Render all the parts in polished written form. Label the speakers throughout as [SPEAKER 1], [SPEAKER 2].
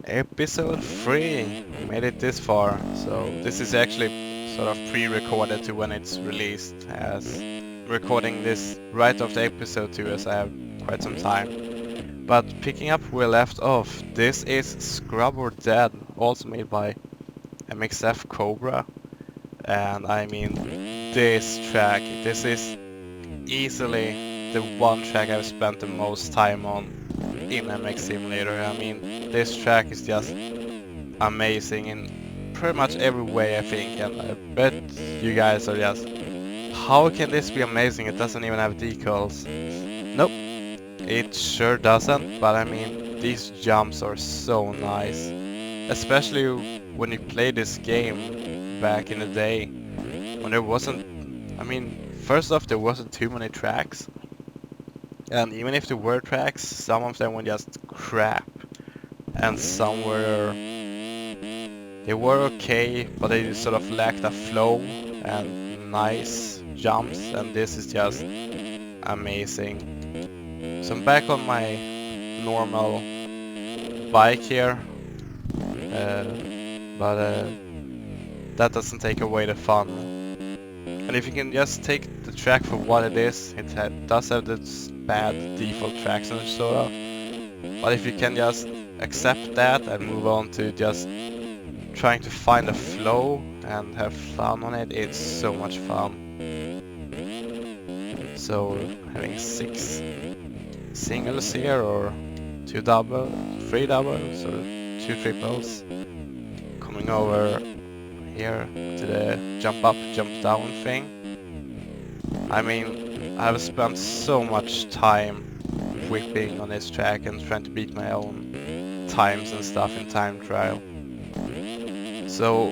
[SPEAKER 1] Episode 3. We made it this far, so this is actually sort of pre-recorded to when it's released, as recording this right after episode 2 as I have quite some time. But picking up where we left off, this is Scrub or Dead, also made by MXF Cobra. And I mean, this track, this is easily the one track I've spent the most time on in MX Simulator. I mean, this track is just amazing in pretty much every way, I think, and I bet you guys are just, how can this be amazing? It doesn't even have decals. Nope, it sure doesn't, but I mean, these jumps are so nice, especially when you play this game back in the day, when there wasn't, I mean, first off, there wasn't too many tracks, and even if there were tracks, some of them were just crap, and some were, they were okay, but they sort of lacked a flow and nice jumps, and this is just amazing. So I'm back on my normal bike here, but that doesn't take away the fun. And if you can just take the track for what it is, it does have this bad default traction sort of, but if you can just accept that and move on to just trying to find a flow and have fun on it, it's so much fun. So having 6 singles here, or 2 double, 3 doubles, or 2 triples, coming over here to the jump up, jump down thing. I mean, I've spent so much time whipping on this track and trying to beat my own times and stuff in time trial. So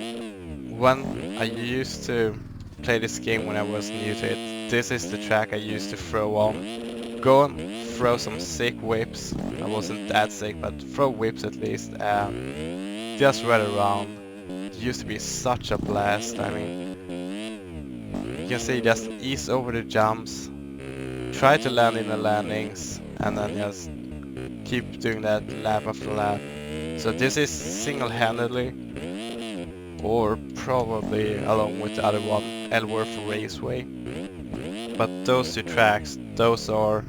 [SPEAKER 1] when I used to play this game when I was new to it, this is the track I used to throw on. Go and throw some sick whips. I wasn't that sick, but throw whips at least, and just ride around. It used to be such a blast. I mean, you can see, just ease over the jumps, try to land in the landings, and then just keep doing that lap after lap. So this is single-handedly, or probably along with the other one, Ellsworth Raceway. But those two tracks, those are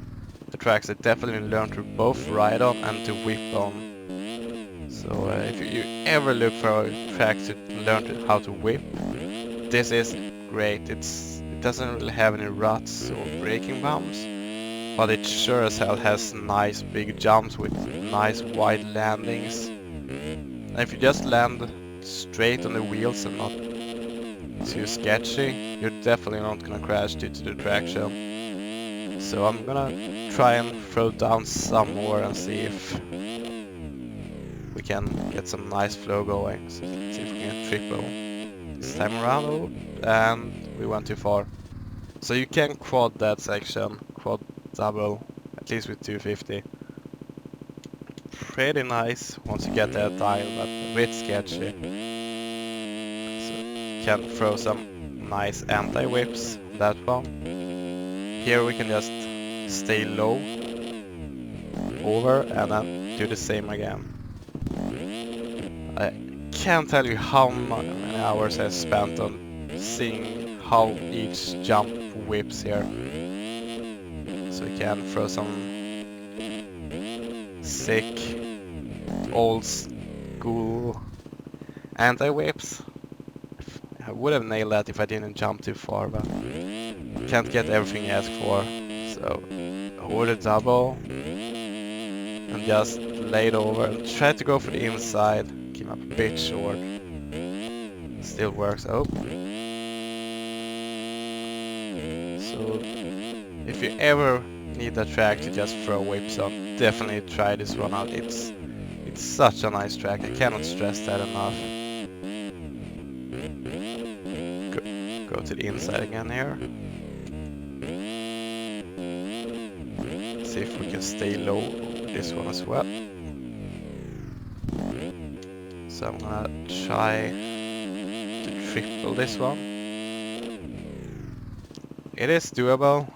[SPEAKER 1] the tracks I definitely learned to both ride on and to whip on. So if you ever look for a track to learn how to whip, this is great. It doesn't really have any ruts or braking bumps, but it sure as hell has nice big jumps with nice wide landings. And if you just land straight on the wheels and not too sketchy, you're definitely not gonna crash due to the traction. So I'm gonna try and throw down some more and see if we can get some nice flow going. So let's see if we can triple this time around. Oh, and we went too far. So you can quad that section, quad double, at least with 250. Pretty nice once you get that dial, but a bit sketchy. So you can throw some nice anti-whips on that one. Here we can just stay low, over, and then do the same again. I can't tell you how many hours I spent on seeing how each jump whips here. So we can throw some sick old school anti-whips. I would have nailed that if I didn't jump too far, but can't get everything I asked for. So hold a double and just lay it over and try to go for the inside. Came up a bit short. Still works. Oh. So if you ever need a track to just throw whips on, definitely try this one out. It's such a nice track. I cannot stress that enough. Go to the inside again here. See if we can stay low with this one as well. So I'm gonna try to triple this one. It is doable.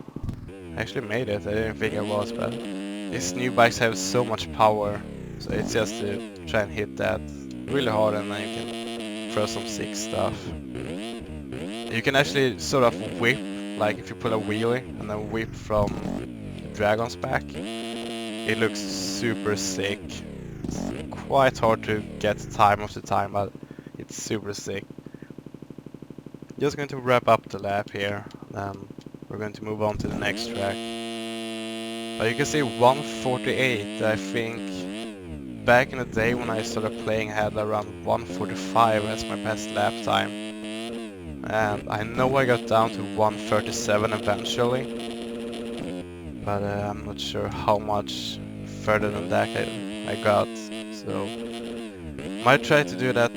[SPEAKER 1] I actually made it. I didn't think I was, but these new bikes have so much power, So it's just to try and hit that really hard, and then you can throw some sick stuff. You can actually sort of whip, like if you pull a wheelie and then whip from the dragon's back. It looks super sick. It's quite hard to get time of the time, but it's super sick. Just going to wrap up the lap here, then we're going to move on to the next track. But you can see 1:48, I think back in the day when I started playing I had around 1:45 as my best lap time. And I know I got down to 1:37 eventually, but I'm not sure how much further than that I got, so might try to do that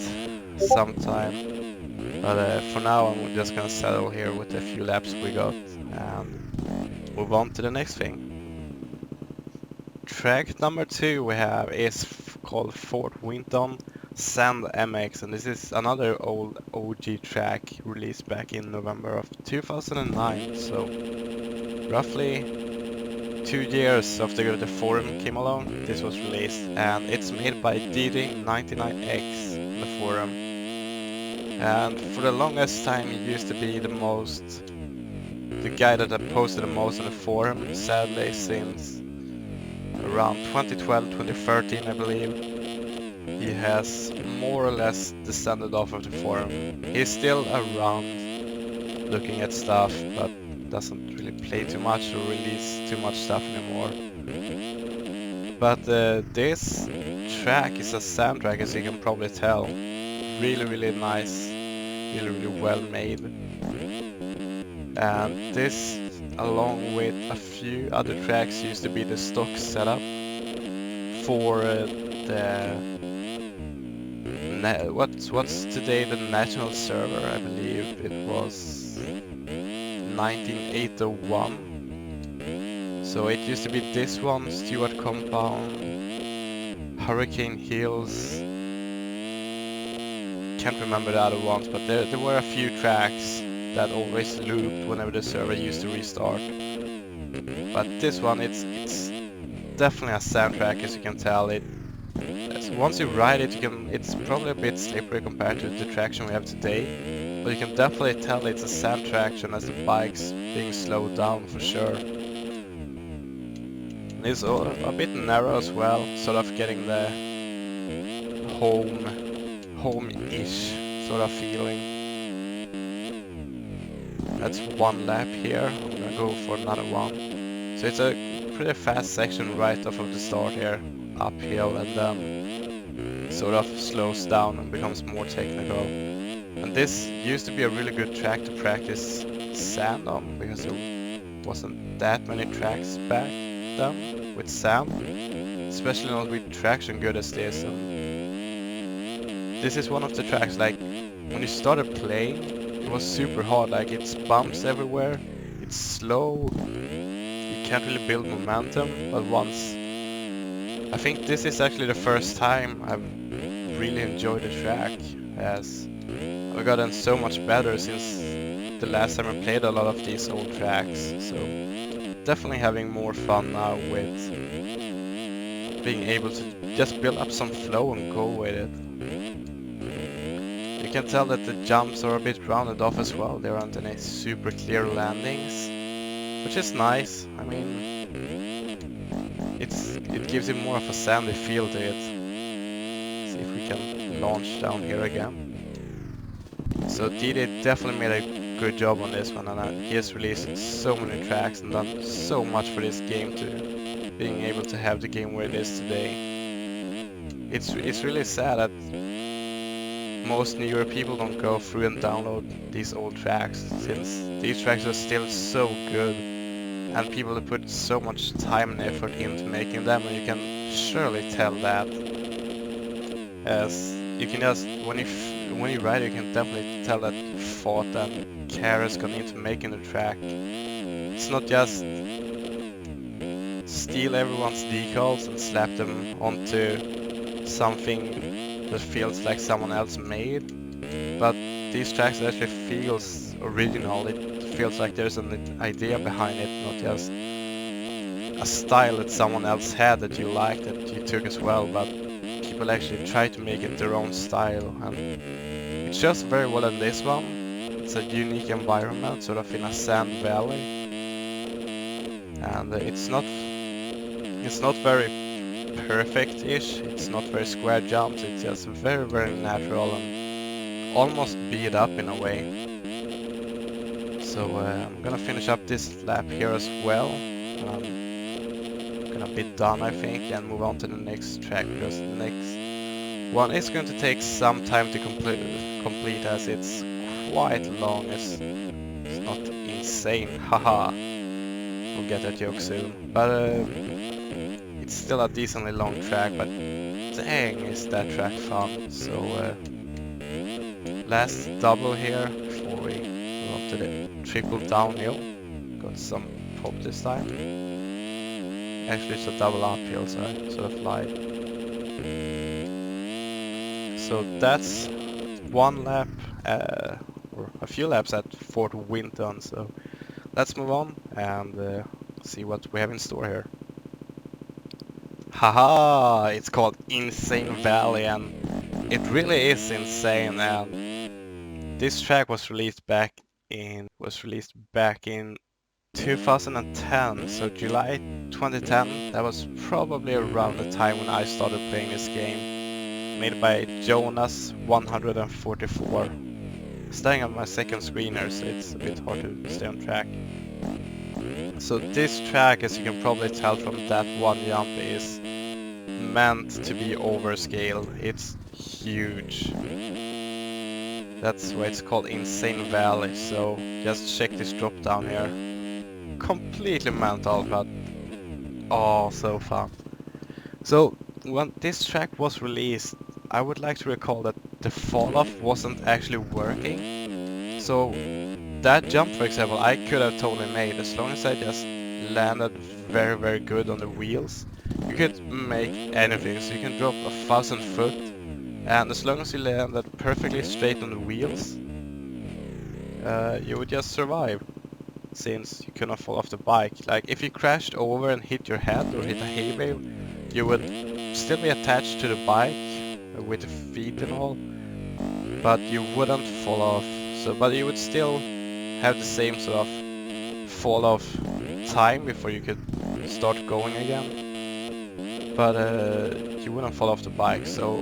[SPEAKER 1] sometime. But for now I'm just gonna settle here with the few laps we got and move on to the next thing. Track number 2 we have is called Fort Winton Sand MX, and this is another old OG track released back in November of 2009, so roughly 2 years after the forum came along, this was released, and it's made by DD99X in the forum. And for the longest time he used to be the guy that had posted the most on the forum, sadly since around 2012, 2013 I believe. He has more or less descended off of the forum. He's still around looking at stuff, but doesn't really play too much or release too much stuff anymore. But this track is a sand track, as you can probably tell. Really nice, really well made. And this, along with a few other tracks, used to be the stock setup for what's today the national server. I believe it was 19801. So it used to be this one, Stewart Compound, Hurricane Hills. Can't remember the other ones, but there were a few tracks that always looped whenever the server used to restart. But this one, it's definitely a sand track, as you can tell. Once you ride it, it's probably a bit slippery compared to the traction we have today, but you can definitely tell it's a sand traction as the bike's being slowed down for sure. And it's a bit narrow as well, sort of getting the home-ish sort of feeling. That's one lap here. I'm gonna go for another one. So it's a pretty fast section right off of the start here, uphill, and then sort of slows down and becomes more technical. And this used to be a really good track to practice sand on, because there wasn't that many tracks back then with sand, especially not with traction good as this. And this is one of the tracks, like when you started playing it was super hard, like it's bumps everywhere, it's slow, you can't really build momentum, but I think this is actually the first time I've really enjoyed the track, as I've gotten so much better since the last time I played a lot of these old tracks, so definitely having more fun now with being able to just build up some flow and go with it. You can tell that the jumps are a bit rounded off as well, there aren't any super clear landings, which is nice. I mean, it gives you more of a sandy feel to it. See if we can launch down here again. So DD definitely made a good job on this one, and he has released so many tracks and done so much for this game to being able to have the game where it is today. It's really sad that most newer people don't go through and download these old tracks, since these tracks are still so good and people have put so much time and effort into making them, and you can surely tell that, as you can just when you ride it, you can definitely tell that thought and care has gone into making the track. It's not just steal everyone's decals and slap them onto something that feels like someone else made, but these tracks actually feels original. It feels like there's an idea behind it, not just a a style that someone else had that you liked, that you took as well, but people actually try to make it their own style, and it shows very well in this one. It's a unique environment, sort of in a sand valley, and it's not very perfect-ish, it's not very square jumps, it's just very natural and almost beat up in a way. So I'm gonna finish up this lap here as well. I'm gonna be done, I think, and move on to the next track, because the next one is going to take some time to complete as it's quite long. It's not insane, haha. We'll get that joke soon. But it's still a decently long track, but dang, is that track fun. So last double here before we move on to the triple downhill. Got some pop this time. Actually it's a double uphill, so I sort of lied. So that's one lap, or a few laps at Fort Winton, so let's move on and see what we have in store here. Haha, it's called Insane Valley, and it really is insane. And this track was released back in 2010, so July 2010. That was probably around the time when I started playing this game, made by Jonas 144. Staying on my second screener, so it's a bit hard to stay on track. So this track, as you can probably tell from that one jump, is meant to be overscaled. It's huge. That's why it's called Insane Valley. So just check this drop down here. Completely mental, but oh, so fun. So when this track was released, I would like to recall that the fall off wasn't actually working. So that jump, for example, I could have totally made as long as I just landed very good on the wheels. You could make anything, so you can drop 1,000 foot, and as long as you landed perfectly straight on the wheels, you would just survive, since you couldn't fall off the bike. Like if you crashed over and hit your head or hit a hay bale, you would still be attached to the bike with the feet and all, but you wouldn't fall off. So, but you would still have the same sort of fall off time before you could start going again. But you wouldn't fall off the bike. So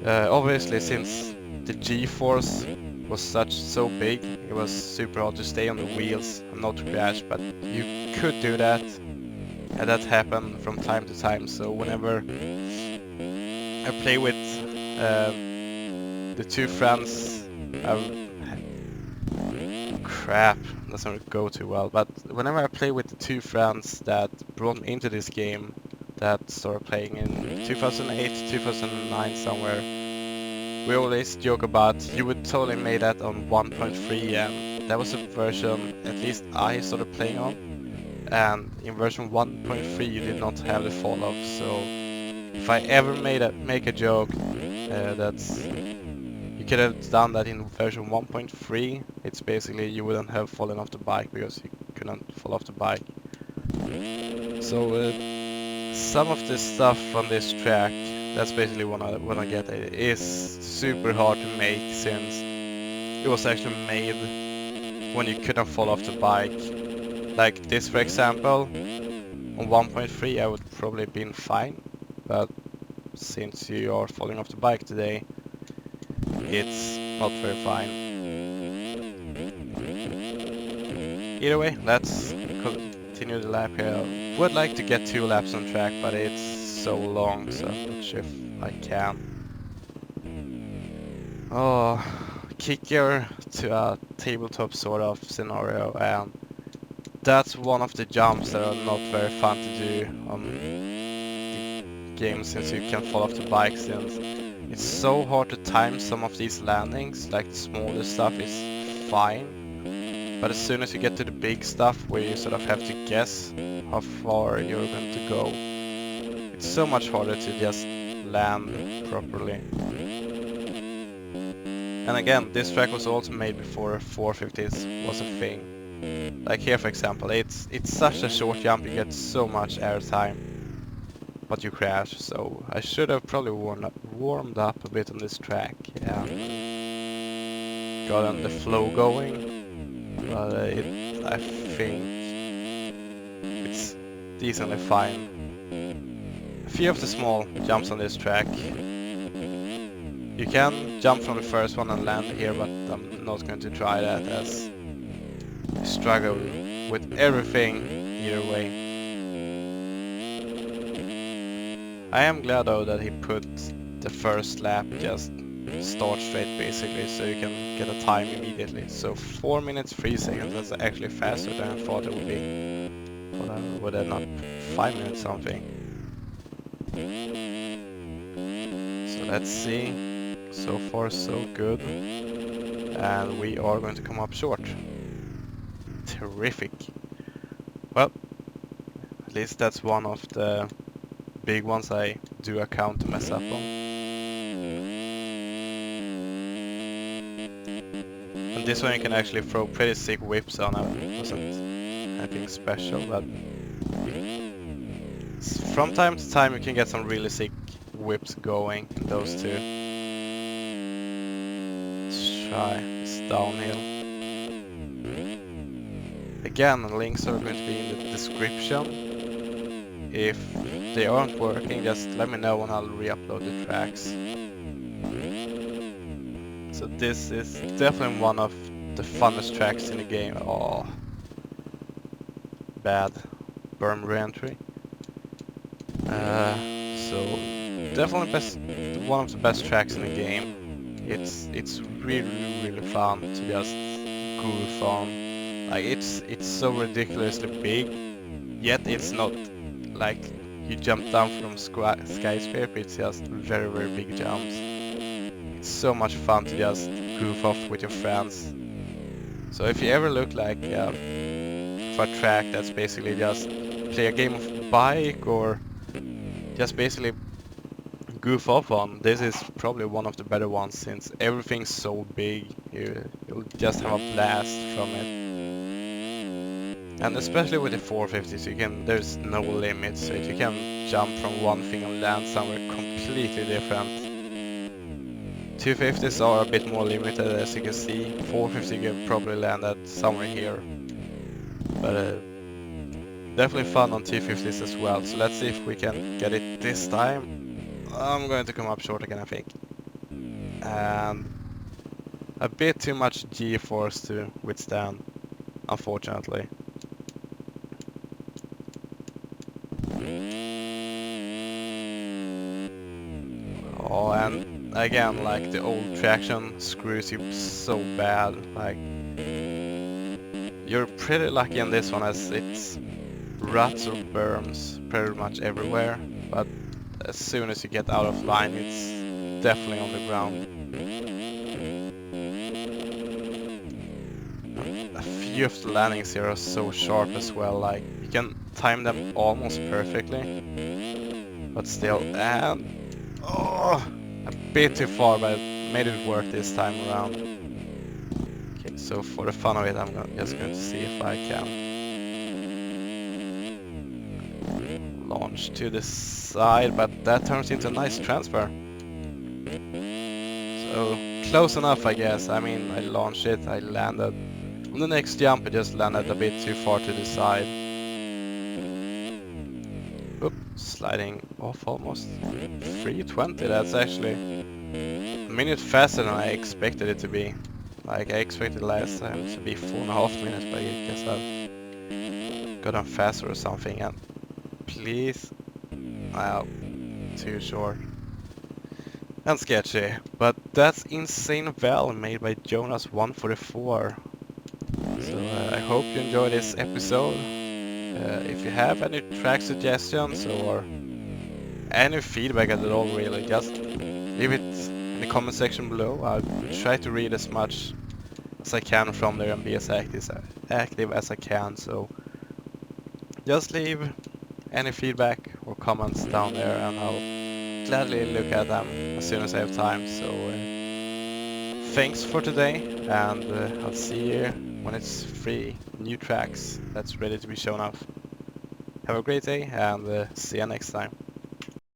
[SPEAKER 1] obviously, since the G-force was so big, it was super hard to stay on the wheels and not crash. But you could do that, and that happened from time to time. So whenever I play with the two friends, crap, doesn't go too well. But whenever I play with the two friends that brought me into this game, that started playing in 2008, 2009 somewhere, we always joke about you would totally make that on 1.3, and that was a version at least I started playing on. And in version 1.3 you did not have the fall off. So if I ever make a joke that's you could have done that in version 1.3, it's basically you wouldn't have fallen off the bike because you couldn't fall off the bike. So some of the stuff on this track, that's basically what I get, it is super hard to make, since it was actually made when you couldn't fall off the bike. Like this, for example, on 1.3 I would probably have been fine, but since you are falling off the bike today, it's not very fine. Either way, let's continue the lap here. Would like to get 2 laps on track, but it's so long, so I'm not sure if I can. Oh, kicker to a tabletop sort of scenario, and that's one of the jumps that are not very fun to do on the game, since you can fall off the bike, since it's so hard to time some of these landings. Like the smaller stuff is fine, but as soon as you get to the big stuff where you sort of have to guess how far you're going to go, it's so much harder to just land properly. And again, this track was also made before 450s was a thing. Like here for example, it's such a short jump, you get so much air time, but you crash. So I should have probably warmed up a bit on this track and gotten the flow going, but I think it's decently fine. A few of the small jumps on this track. You can jump from the first one and land here, but I'm not going to try that as I struggle with everything either way. I am glad though that he put the first lap just start straight basically, so you can get a time immediately. So 4 minutes 3 seconds, that's actually faster than I thought it would be. But I would end up 5 minutes something. So let's see. So far so good. And we are going to come up short. Terrific. Well, at least that's one of the big ones I do account to mess up on. And this one you can actually throw pretty sick whips on. It wasn't anything special, but from time to time you can get some really sick whips going in those two. Let's try this downhill. Again, links are going to be in the description. If they aren't working, just let me know and I'll re-upload the tracks. So this is definitely one of the funnest tracks in the game. Oh, bad berm re-entry. So definitely one of the best tracks in the game. It's really fun to just goof on. Like it's so ridiculously big, yet it's not like you jump down from skyscraper. It's just very big jumps. It's so much fun to just goof off with your friends. So if you ever look like for a track that's basically just play a game of bike or just basically goof off on, this is probably one of the better ones since everything's so big. You'll just have a blast from it. And especially with the 450s, there's no limit, so you can jump from one thing and land somewhere completely different. 250s are a bit more limited, as you can see. 450 you can probably land at somewhere here. But definitely fun on 250s as well, so let's see if we can get it this time. I'm going to come up short again, I think. And a bit too much G-force to withstand, unfortunately. Oh, and again, like the old traction screws you so bad. Like, you're pretty lucky in this one as it's ruts or berms pretty much everywhere, but as soon as you get out of line, it's definitely on the ground. A few of the landings here are so sharp as well, like you can time them almost perfectly, but still, and oh, a bit too far, but it made it work this time around. Okay, so for the fun of it, I'm just going to see if I can launch to the side, but that turns into a nice transfer. So close enough, I guess. I mean, I launched it, I landed. On the next jump, I just landed a bit too far to the side. Oop, sliding off almost. 320, that's actually a minute faster than I expected it to be. Like, I expected last time to be 4.5 minutes, but I guess I've gotten faster or something. And please, wow, too short and sketchy. But that's Insane Val made by Jonas144. So I hope you enjoyed this episode. If you have any track suggestions or any feedback at all, really, just leave it in the comment section below. I'll try to read as much as I can from there and be as active as I can. So just leave any feedback or comments down there and I'll gladly look at them as soon as I have time. So thanks for today, and I'll see you when it's free, new tracks that's ready to be shown off. Have a great day and see you next time.